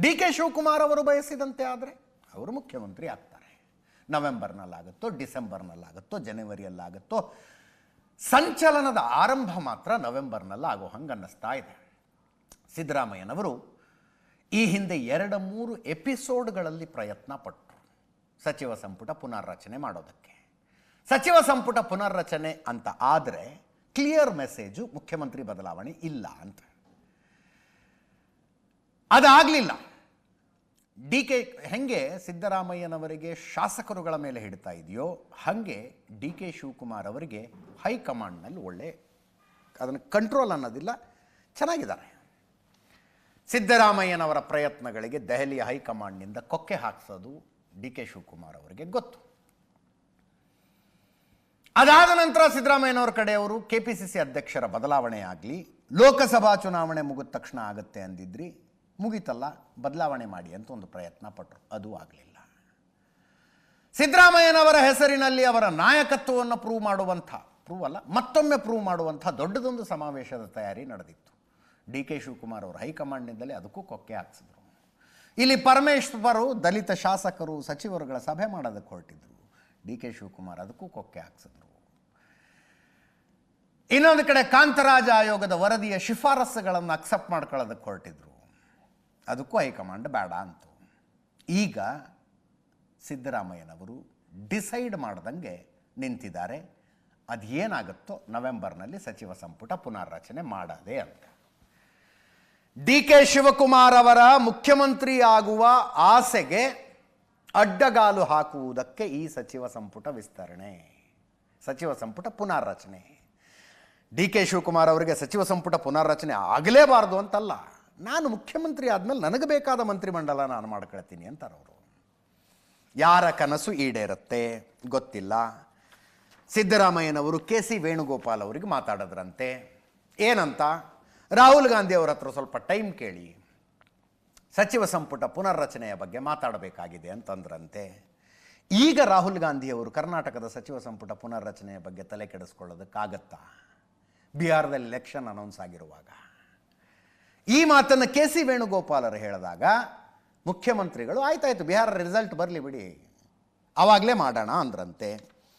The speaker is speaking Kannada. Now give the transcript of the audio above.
ಡಿ ಕೆ ಶಿವಕುಮಾರ್ ಅವರು ಬಯಸಿದಂತೆ ಆದರೆ ಅವರು ಮುಖ್ಯಮಂತ್ರಿ ಆಗ್ತಾರೆ. ನವೆಂಬರ್ನಲ್ಲಾಗುತ್ತೋ, ಡಿಸೆಂಬರ್ನಲ್ಲಾಗುತ್ತೋ, ಜನವರಿಯಲ್ಲಾಗುತ್ತೋ, ಸಂಚಲನದ ಆರಂಭ ಮಾತ್ರ ನವೆಂಬರ್ನಲ್ಲಿ ಆಗೋ ಹಂಗೆ ಅನ್ನಿಸ್ತಾ ಇದೆ. ಸಿದ್ದರಾಮಯ್ಯನವರು ಈ ಹಿಂದೆ 2-3 ಎಪಿಸೋಡ್ಗಳಲ್ಲಿ ಪ್ರಯತ್ನ ಪಟ್ಟರು ಸಚಿವ ಸಂಪುಟ ಪುನರ್ರಚನೆ ಮಾಡೋದಕ್ಕೆ. ಸಚಿವ ಸಂಪುಟ ಪುನರ್ರಚನೆ ಅಂತ ಆದರೆ ಕ್ಲಿಯರ್ ಮೆಸೇಜು ಮುಖ್ಯಮಂತ್ರಿ ಬದಲಾವಣೆ ಇಲ್ಲ ಅಂತ. ಅದಾಗಲಿಲ್ಲ. ಡಿ ಕೆ ಹೆಂಗೆ ಸಿದ್ದರಾಮಯ್ಯನವರಿಗೆ ಶಾಸಕರುಗಳ ಮೇಲೆ ಹಿಡಿತಾ ಇದೆಯೋ ಹಾಗೆ ಡಿ ಕೆ ಶಿವಕುಮಾರ್ ಅವರಿಗೆ ಹೈಕಮಾಂಡ್ನಲ್ಲಿ ಒಳ್ಳೆ ಅದನ್ನು ಕಂಟ್ರೋಲ್ ಅನ್ನೋದಿಲ್ಲ, ಚೆನ್ನಾಗಿದ್ದಾರೆ. ಸಿದ್ದರಾಮಯ್ಯನವರ ಪ್ರಯತ್ನಗಳಿಗೆ ದೆಹಲಿಯ ಹೈಕಮಾಂಡ್ನಿಂದ ಕೊಕ್ಕೆ ಹಾಕಿಸೋದು ಡಿ ಕೆ ಶಿವಕುಮಾರ್ ಅವರಿಗೆ ಗೊತ್ತು. ಅದಾದ ನಂತರ ಸಿದ್ದರಾಮಯ್ಯನವರ ಕಡೆಯವರು KPCC ಅಧ್ಯಕ್ಷರ ಬದಲಾವಣೆ ಆಗಲಿ, ಲೋಕಸಭಾ ಚುನಾವಣೆ ಮುಗಿದ ತಕ್ಷಣ ಆಗುತ್ತೆ ಅಂದಿದ್ರಿ, ಮುಗೀತಲ್ಲ ಬದಲಾವಣೆ ಮಾಡಿ ಅಂತ ಒಂದು ಪ್ರಯತ್ನ ಪಟ್ಟರು, ಅದು ಆಗಲಿಲ್ಲ. ಸಿದ್ದರಾಮಯ್ಯನವರ ಹೆಸರಿನಲ್ಲಿ ಅವರ ನಾಯಕತ್ವವನ್ನು ಮತ್ತೊಮ್ಮೆ ಪ್ರೂವ್ ಮಾಡುವಂಥ ದೊಡ್ಡದೊಂದು ಸಮಾವೇಶದ ತಯಾರಿ ನಡೆದಿತ್ತು. ಡಿ ಕೆ ಶಿವಕುಮಾರ್ ಅವರು ಹೈಕಮಾಂಡ್ನಿಂದಲೇ ಅದಕ್ಕೂ ಕೊಕ್ಕೆ ಹಾಕ್ಸಿದ್ರು. ಇಲ್ಲಿ ಪರಮೇಶ್ವರು ದಲಿತ ಶಾಸಕರು ಸಚಿವರುಗಳ ಸಭೆ ಮಾಡೋದಕ್ಕೆ ಹೊರಟಿದ್ರು, ಡಿ ಕೆ ಶಿವಕುಮಾರ್ ಅದಕ್ಕೂ ಕೊಕ್ಕೆ ಹಾಕ್ಸಿದ್ರು. ಇನ್ನೊಂದು ಕಡೆ ಕಾಂತರಾಜ ಆಯೋಗದ ವರದಿಯ ಶಿಫಾರಸ್ಸುಗಳನ್ನು ಅಕ್ಸೆಪ್ಟ್ ಮಾಡ್ಕೊಳ್ಳೋದಕ್ಕೆ ಹೊರಟಿದ್ರು, ಅದಕ್ಕೂ ಹೈಕಮಾಂಡ್ ಬೇಡ ಅಂತು. ಈಗ ಸಿದ್ದರಾಮಯ್ಯನವರು ಡಿಸೈಡ್ ಮಾಡ್ದಂಗೆ ನಿಂತಿದ್ದಾರೆ, ಅದು ಏನಾಗುತ್ತೋ ನವೆಂಬರ್ನಲ್ಲಿ ಸಚಿವ ಸಂಪುಟ ಪುನರ್ರಚನೆ ಮಾಡದೆ ಅಂತ. ಡಿ ಕೆ ಶಿವಕುಮಾರ್ ಅವರ ಮುಖ್ಯಮಂತ್ರಿ ಆಗುವ ಆಸೆಗೆ ಅಡ್ಡಗಾಲು ಹಾಕುವುದಕ್ಕೆ ಈ ಸಚಿವ ಸಂಪುಟ ವಿಸ್ತರಣೆ, ಸಚಿವ ಸಂಪುಟ ಪುನರ್ರಚನೆ. ಡಿ ಕೆ ಶಿವಕುಮಾರ್ ಅವರಿಗೆ ಸಚಿವ ಸಂಪುಟ ಪುನರ್ರಚನೆ ಆಗಲೇಬಾರ್ದು ಅಂತಲ್ಲ, ನಾನು ಮುಖ್ಯಮಂತ್ರಿ ಆದಮೇಲೆ ನನಗೆ ಬೇಕಾದ ಮಂತ್ರಿಮಂಡಲ ನಾನು ಮಾಡ್ಕೊಳ್ತೀನಿ ಅಂತಾರೆ ಅವರು. ಯಾರ ಕನಸು ಈಡೇರುತ್ತೆ ಗೊತ್ತಿಲ್ಲ. ಸಿದ್ದರಾಮಯ್ಯನವರು KC ವೇಣುಗೋಪಾಲ್ ಅವರಿಗೆ ಮಾತಾಡಿದ್ರಂತೆ. ಏನಂತ? ರಾಹುಲ್ ಗಾಂಧಿ ಅವರ ಹತ್ರ ಸ್ವಲ್ಪ ಟೈಮ್ ಕೇಳಿ, ಸಚಿವ ಸಂಪುಟ ಪುನರ್ರಚನೆಯ ಬಗ್ಗೆ ಮಾತಾಡಬೇಕಾಗಿದೆ ಅಂತಂದ್ರಂತೆ. ಈಗ ರಾಹುಲ್ ಗಾಂಧಿಯವರು ಕರ್ನಾಟಕದ ಸಚಿವ ಸಂಪುಟ ಪುನರ್ರಚನೆಯ ಬಗ್ಗೆ ತಲೆ ಕೆಡಿಸ್ಕೊಳ್ಳೋದಕ್ಕಾಗತ್ತಾ? ಬಿಹಾರದಲ್ಲಿ ಎಲೆಕ್ಷನ್ ಅನೌನ್ಸ್ ಆಗಿರುವಾಗ ಈ ಮಾತನ್ನು KC ವೇಣುಗೋಪಾಲರು ಹೇಳಿದಾಗ ಮುಖ್ಯಮಂತ್ರಿಗಳು ಆಯ್ತಾಯ್ತು ಬಿಹಾರ ರಿಸಲ್ಟ್ ಬರಲಿ ಬಿಡಿ, ಆವಾಗಲೇ ಮಾಡೋಣ ಅಂದ್ರಂತೆ.